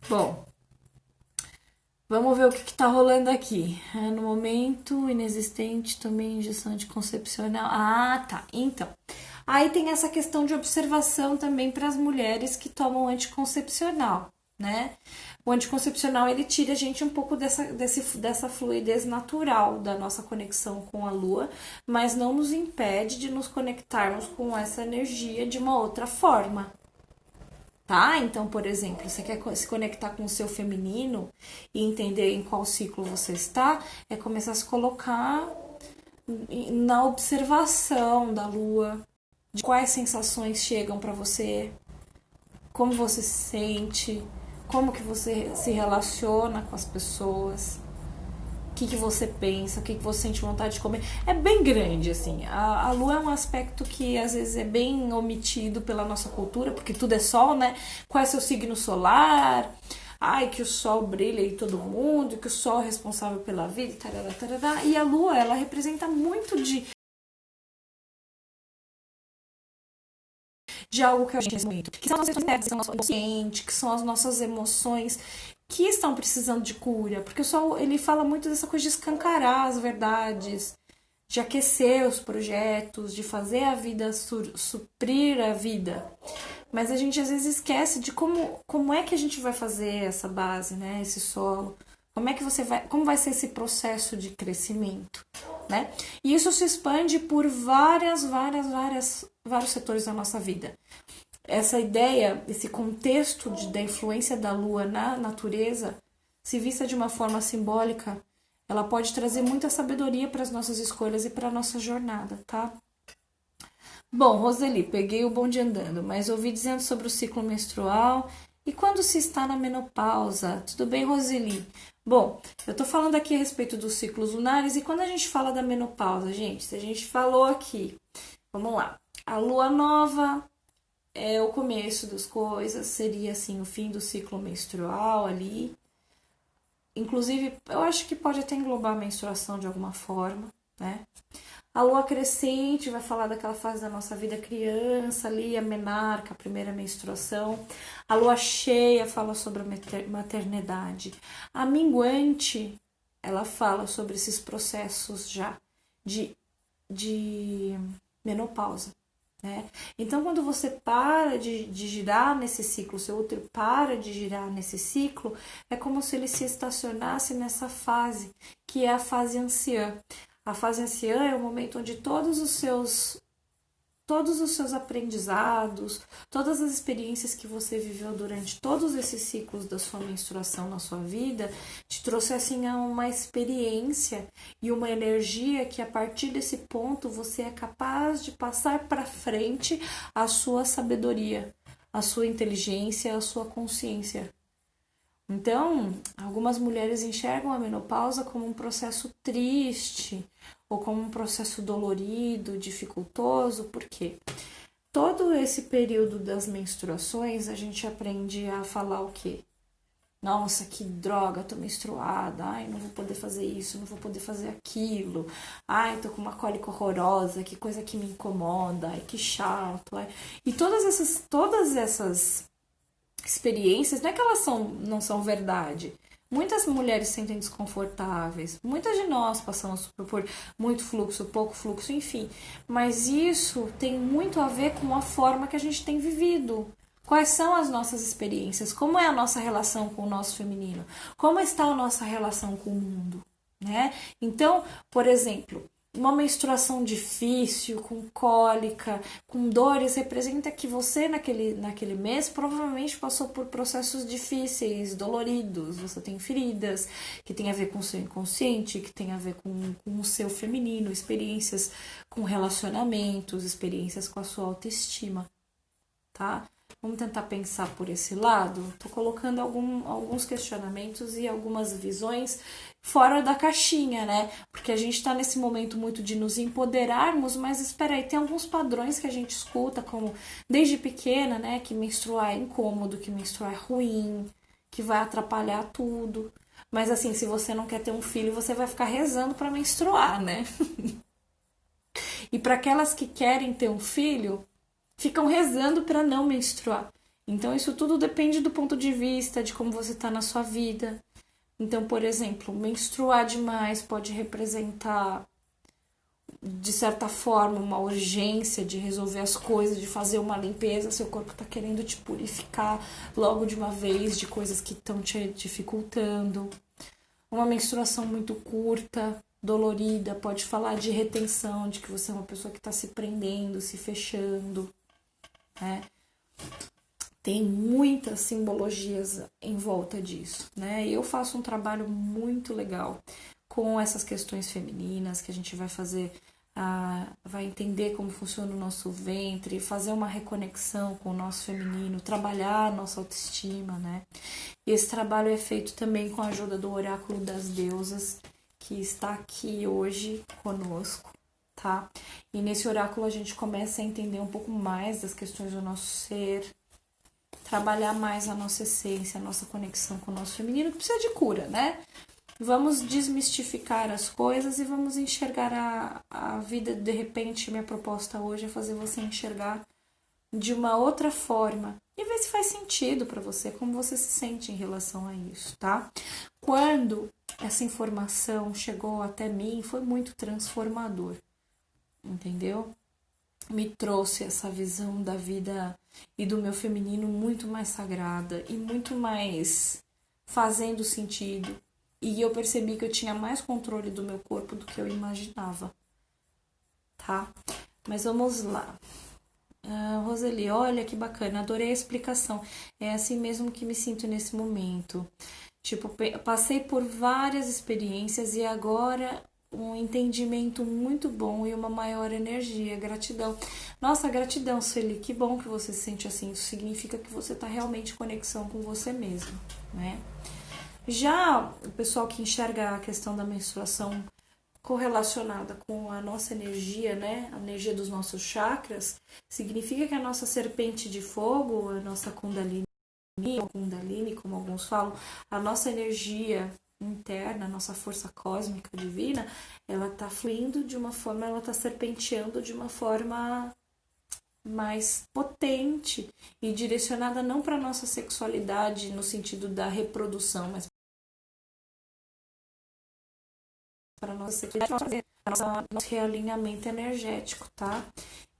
Bom, vamos ver o que tá rolando aqui. No momento, inexistente também injeção anticoncepcional. Ah, tá. Então, aí tem essa questão de observação também para as mulheres que tomam anticoncepcional, né? O anticoncepcional, ele tira a gente um pouco dessa fluidez natural da nossa conexão com a lua, mas não nos impede de nos conectarmos com essa energia de uma outra forma. Tá? Então, por exemplo, você quer se conectar com o seu feminino e entender em qual ciclo você está, é começar a se colocar na observação da lua, de quais sensações chegam para você, como você se sente, como que você se relaciona com as pessoas, o que você pensa, o que você sente vontade de comer. É bem grande, assim. A lua é um aspecto que às vezes é bem omitido pela nossa cultura, porque tudo é sol, né? Qual é seu signo solar? Ai, que o sol brilha em todo mundo, que o sol é responsável pela vida, tarará, tarará. E a lua, ela representa muito de algo que a gente nesse momento, que são as nossas emoções, que são o nosso consciente, que são as nossas emoções que estão precisando de cura, porque o sol ele fala muito dessa coisa de escancarar as verdades, de aquecer os projetos, de fazer a vida suprir a vida. Mas a gente às vezes esquece de como é que a gente vai fazer essa base, né, esse solo. Como vai ser esse processo de crescimento, né? E isso se expande por vários setores da nossa vida. Essa ideia, esse contexto da influência da lua na natureza, se vista de uma forma simbólica, ela pode trazer muita sabedoria para as nossas escolhas e para a nossa jornada, tá? Bom, Roseli, peguei o bonde andando, mas ouvi dizendo sobre o ciclo menstrual e quando se está na menopausa. Tudo bem, Roseli? Bom, eu tô falando aqui a respeito dos ciclos lunares e quando a gente fala da menopausa, gente, se a gente falou aqui, vamos lá, a lua nova é o começo das coisas, seria assim o fim do ciclo menstrual ali. Inclusive, eu acho que pode até englobar a menstruação de alguma forma, né? A lua crescente vai falar daquela fase da nossa vida criança ali, a menarca, a primeira menstruação. A lua cheia fala sobre a maternidade. A minguante, ela fala sobre esses processos já de menopausa, né? Então, quando você para de girar nesse ciclo, seu útero para de girar nesse ciclo, é como se ele se estacionasse nessa fase, que é a fase anciã. A fase anciã é o momento onde todos os seus aprendizados, todas as experiências que você viveu durante todos esses ciclos da sua menstruação na sua vida, te trouxe assim a uma experiência e uma energia que a partir desse ponto você é capaz de passar para frente a sua sabedoria, a sua inteligência, a sua consciência. Então, algumas mulheres enxergam a menopausa como um processo triste ou como um processo dolorido, dificultoso. Por quê? todo esse período das menstruações, a gente aprende a falar o quê? Nossa, que droga, tô menstruada. Ai, não vou poder fazer isso, não vou poder fazer aquilo. Ai, tô com uma cólica horrorosa, que coisa que me incomoda. Ai, que chato. Ai. E todas essas experiências, não é que não são verdade. Muitas mulheres se sentem desconfortáveis. Muitas de nós passamos por muito fluxo, pouco fluxo, enfim. Mas isso tem muito a ver com a forma que a gente tem vivido. Quais são as nossas experiências? Como é a nossa relação com o nosso feminino? Como está a nossa relação com o mundo? Né? Então, por exemplo, uma menstruação difícil, com cólica, com dores, representa que você naquele mês provavelmente passou por processos difíceis, doloridos, você tem feridas que tem a ver com o seu inconsciente, que tem a ver com o seu feminino, experiências com relacionamentos, experiências com a sua autoestima, tá? Vamos tentar pensar por esse lado? Estou colocando alguns questionamentos e algumas visões fora da caixinha, né? Porque a gente está nesse momento muito de nos empoderarmos, mas espera aí, tem alguns padrões que a gente escuta, como desde pequena, né? Que menstruar é incômodo, que menstruar é ruim, que vai atrapalhar tudo. Mas assim, se você não quer ter um filho, você vai ficar rezando para menstruar, né? E para aquelas que querem ter um filho, ficam rezando para não menstruar. Então, isso tudo depende do ponto de vista, de como você está na sua vida. Então, por exemplo, menstruar demais pode representar, de certa forma, uma urgência de resolver as coisas, de fazer uma limpeza. Seu corpo está querendo te purificar logo de uma vez de coisas que estão te dificultando. Uma menstruação muito curta, dolorida, pode falar de retenção, de que você é uma pessoa que está se prendendo, se fechando. Né? Tem muitas simbologias em volta disso, né? Eu faço um trabalho muito legal com essas questões femininas, que a gente vai fazer, vai entender como funciona o nosso ventre, fazer uma reconexão com o nosso feminino, trabalhar a nossa autoestima, né? E esse trabalho é feito também com a ajuda do Oráculo das Deusas, que está aqui hoje conosco. Tá? E nesse oráculo a gente começa a entender um pouco mais das questões do nosso ser, trabalhar mais a nossa essência, a nossa conexão com o nosso feminino, que precisa de cura, né? Vamos desmistificar as coisas e vamos enxergar a vida. De repente, minha proposta hoje é fazer você enxergar de uma outra forma e ver se faz sentido para você, como você se sente em relação a isso, tá? Quando essa informação chegou até mim, foi muito transformador. Entendeu? Me trouxe essa visão da vida e do meu feminino muito mais sagrada e muito mais fazendo sentido. E eu percebi que eu tinha mais controle do meu corpo do que eu imaginava. Tá? Mas vamos lá. Roseli, olha que bacana, adorei a explicação. É assim mesmo que me sinto nesse momento. Tipo, passei por várias experiências e agora um entendimento muito bom e uma maior energia. Gratidão. Nossa, gratidão, Sueli. Que bom que você se sente assim. Isso significa que você está realmente em conexão com você mesmo, né? Já o pessoal que enxerga a questão da menstruação correlacionada com a nossa energia, né? A energia dos nossos chakras, significa que a nossa serpente de fogo, a nossa Kundalini, ou Kundalini, como alguns falam, a nossa energia interna, a nossa força cósmica divina, ela tá fluindo de uma forma, ela tá serpenteando de uma forma mais potente e direcionada não para nossa sexualidade no sentido da reprodução, mas para nossa sexualidade, nosso realinhamento energético, tá?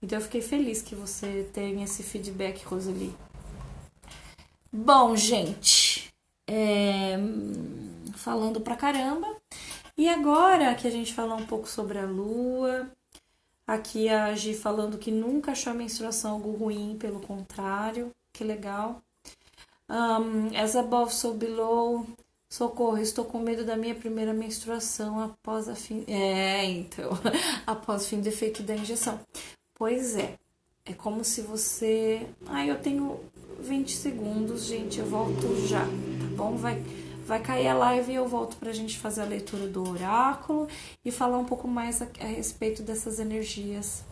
Então eu fiquei feliz que você tenha esse feedback, Roseli. Bom, gente, falando pra caramba. E agora que a gente falou um pouco sobre a lua, aqui a Gi falando que nunca achou a menstruação algo ruim, pelo contrário, que legal. As above, so below, socorro, estou com medo da minha primeira menstruação após após o fim do efeito da injeção. Pois é como se você... eu tenho 20 segundos, gente, eu volto já, tá bom? Vai cair a live e eu volto pra gente fazer a leitura do oráculo e falar um pouco mais a respeito dessas energias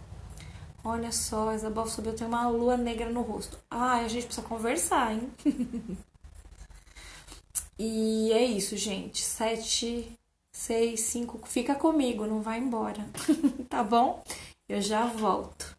Olha só, Isabel subiu, tem uma lua negra no rosto. Ah, a gente precisa conversar, hein? E é isso, gente. 7, 6, 5. Fica comigo, não vai embora. Tá bom? Eu já volto.